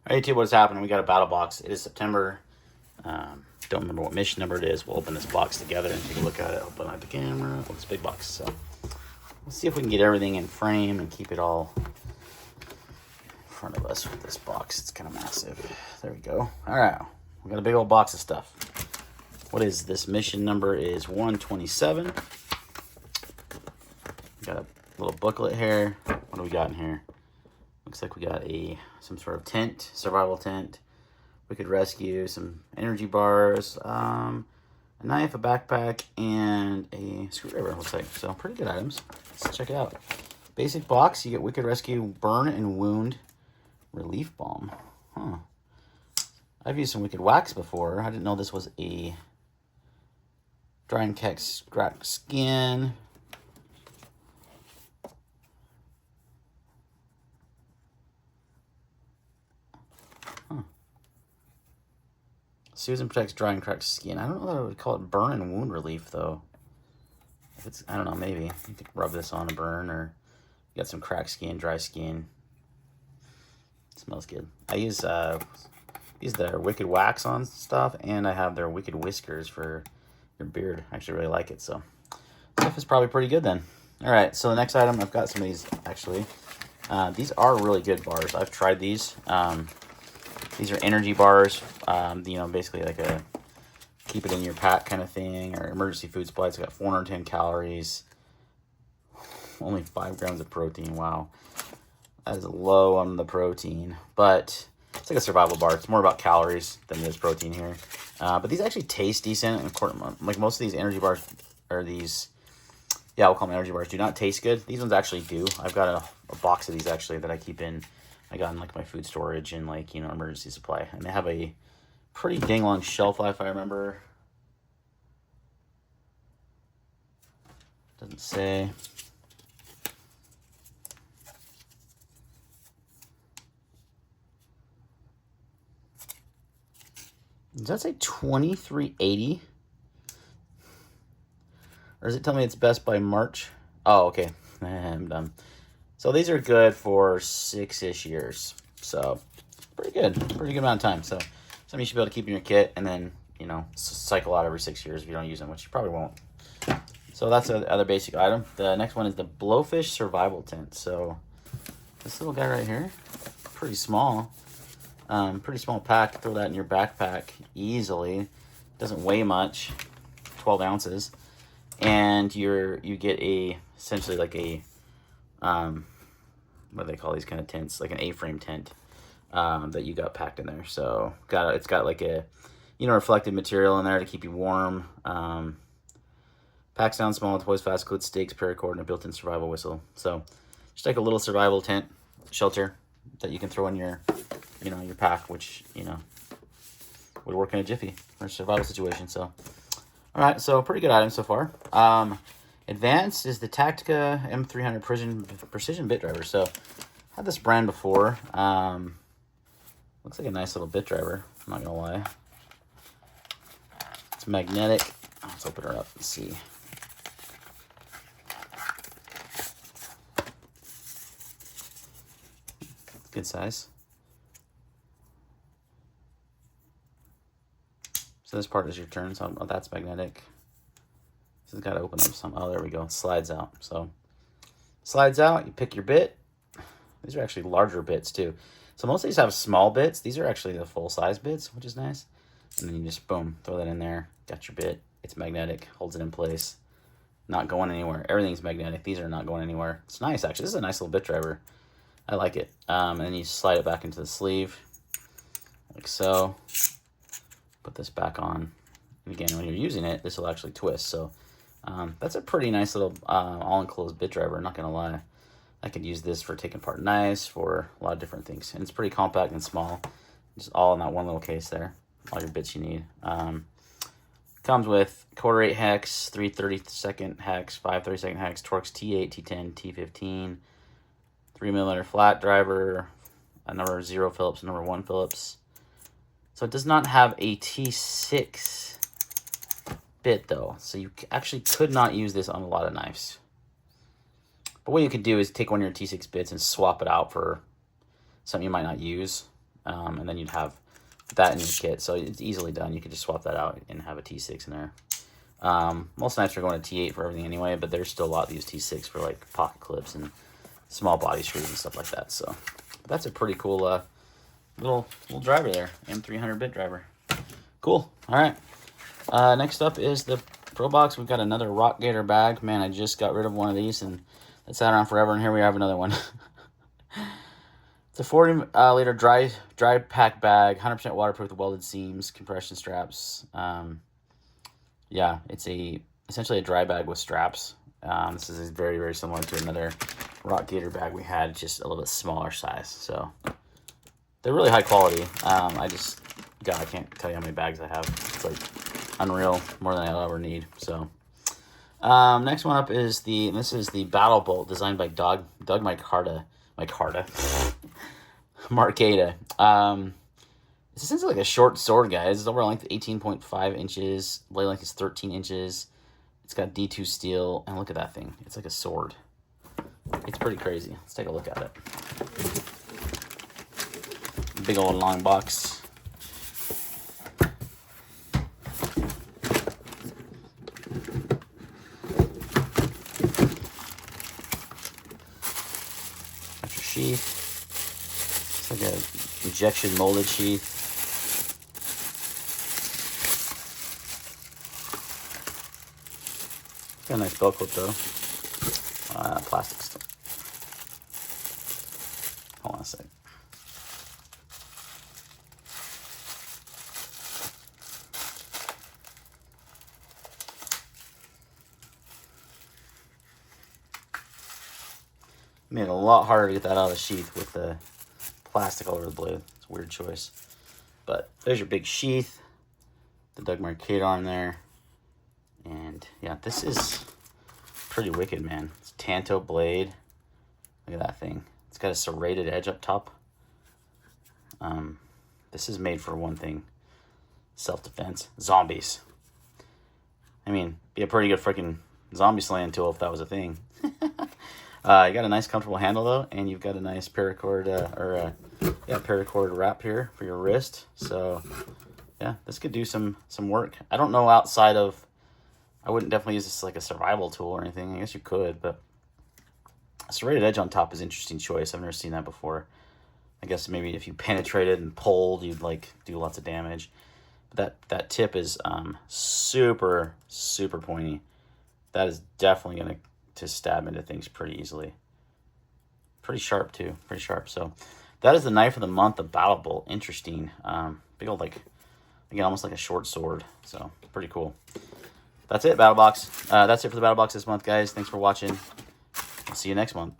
All right, YouTube, what's happening? We got a battle box. It is September. Don't remember what mission number it is. We'll open this box together and take a look at it. Open up the camera. Oh, it's a big box. So let's see if we can get everything in frame and keep it all in front of us with this box. It's kind of massive. There we go. All right. We got a big old box of stuff. What is this? Mission number is 127. Got a little booklet here. What do we got in here? Looks like we got some sort of tent, survival tent. We could rescue some energy bars, a knife, a backpack, and a screwdriver, looks like. So pretty good items. Let's check it out. Basic box, you get Wicked Rescue Burn and Wound Relief Balm. Huh. I've used some Wicked Wax before. I didn't know this was a dry and crack skin. Soothes and protects dry and cracked skin. I don't know that I would call it burn and wound relief, though. If it's, I don't know, maybe. You could rub this on a burn, or you got some cracked skin, dry skin. It smells good. I use their Wicked Wax on stuff, and I have their Wicked Whiskers for your beard. I actually really like it, so stuff is probably pretty good then. All right, so the next item, I've got some of these, actually. These are really good bars. I've tried these. These are energy bars, you know, basically like a keep it in your pack kind of thing, or emergency food supply. It's got 410 calories, only 5 grams of protein. Wow, that is low on the protein, but it's like a survival bar. It's more about calories than it is protein here. But these actually taste decent. And of course, like most of these energy bars, or these, yeah, we'll call them energy bars, do not taste good. These ones actually do. I've got a box of these actually that I keep in. I got in like my food storage and like, you know, emergency supply. And they have a pretty dang long shelf life, I remember. Doesn't say. Does that say 2380? Or does it tell me it's best by March? Oh, okay. I'm done. So these are good for 6-ish years. So pretty good amount of time. So something you should be able to keep in your kit, and then, you know, cycle out every 6 years if you don't use them, which you probably won't. So that's the other basic item. The next one is the Blowfish Survival Tent. So this little guy right here, pretty small. Pretty small pack. Throw that in your backpack easily. Doesn't weigh much, 12 ounces. And you get essentially like a what do they call these kind of tents? Like an A-frame tent that you got packed in there. So it's got like a, you know, reflective material in there to keep you warm. Packs down small, toys fast, includes stakes, paracord, and a built-in survival whistle. So just like a little survival tent shelter that you can throw in your, you know, your pack, which, you know, would work in a jiffy for a survival situation. So all right, so pretty good item so far. Advanced is the Tactica M300 Precision Bit Driver. So, had this brand before. Looks like a nice little bit driver, I'm not gonna lie. It's magnetic. Let's open her up and see. Good size. So this part is your turn, so that's magnetic. This has got to open up some. Oh, there we go. It slides out. So slides out. You pick your bit. These are actually larger bits too. So most of these have small bits. These are actually the full size bits, which is nice. And then you just boom, throw that in there. Got your bit. It's magnetic. Holds it in place. Not going anywhere. Everything's magnetic. These are not going anywhere. It's nice actually. This is a nice little bit driver. I like it. And then you slide it back into the sleeve, like so. Put this back on. And again, when you're using it, this will actually twist. So that's a pretty nice little all-enclosed bit driver, not going to lie. I could use this for taking apart knives, for a lot of different things. And it's pretty compact and small. Just all in that one little case there. All your bits you need. Comes with 1/4-8 hex, 3 32nd hex, 5 32nd hex, Torx T8, T10, T15, 3mm flat driver, a number 0 Phillips, number 1 Phillips. So it does not have a T6 bit though, so you actually could not use this on a lot of knives. But what you could do is take one of your T6 bits and swap it out for something you might not use. and then you'd have that in your kit. So it's easily done. You could just swap that out and have a T6 in there. Most knives are going to T8 for everything anyway, but there's still a lot that use T6 for like pocket clips and small body screws and stuff like that. So that's a pretty cool little driver there, M300 bit driver. Cool. All right. Next up is the Pro Box. We've got another Rock Gator bag. Man, I just got rid of one of these and it sat around forever, and here we have another one. It's a 40 liter dry pack bag, 100% waterproof with welded seams, compression straps. Yeah, it's essentially a dry bag with straps. This is very, very similar to another Rock Gator bag we had, just a little bit smaller size. So they're really high quality. I can't tell you how many bags I have. It's like unreal, more than I'll ever need. So next one up is this is the Battle Bolt designed by Doug Marcada. It's essentially like a short sword, guys. It's over length 18.5 inches. Blade length is 13 inches. It's got D2 steel, and look at that thing. It's like a sword. It's pretty crazy. Let's take a look at it. Big old long box. Got your sheath. It's like a injection molded sheath. Got a nice belt clip though. Plastic stuff. Hold on a sec. Made it a lot harder to get that out of the sheath with the plastic all over the blade. It's a weird choice. But there's your big sheath. The Doug Marcada on there. And yeah, this is pretty wicked, man. It's Tanto blade. Look at that thing. It's got a serrated edge up top. This is made for one thing. Self-defense. Zombies. I mean, be a pretty good freaking zombie slaying tool if that was a thing. You got a nice comfortable handle though, and you've got a nice paracord paracord wrap here for your wrist. So yeah, this could do some work. I don't know outside of, I wouldn't definitely use this like a survival tool or anything. I guess you could, but a serrated edge on top is an interesting choice. I've never seen that before. I guess maybe if you penetrated and pulled, you'd like do lots of damage. But that tip is super, super pointy. That is definitely going to stab into things pretty easily. Pretty sharp too, pretty sharp. So that is the knife of the month, the Battle Bolt. Interesting. Big old, like, again, almost like a short sword. So pretty cool. That's it, Battlebox. That's it for the Battlebox this month, guys. Thanks for watching. I'll see you next month.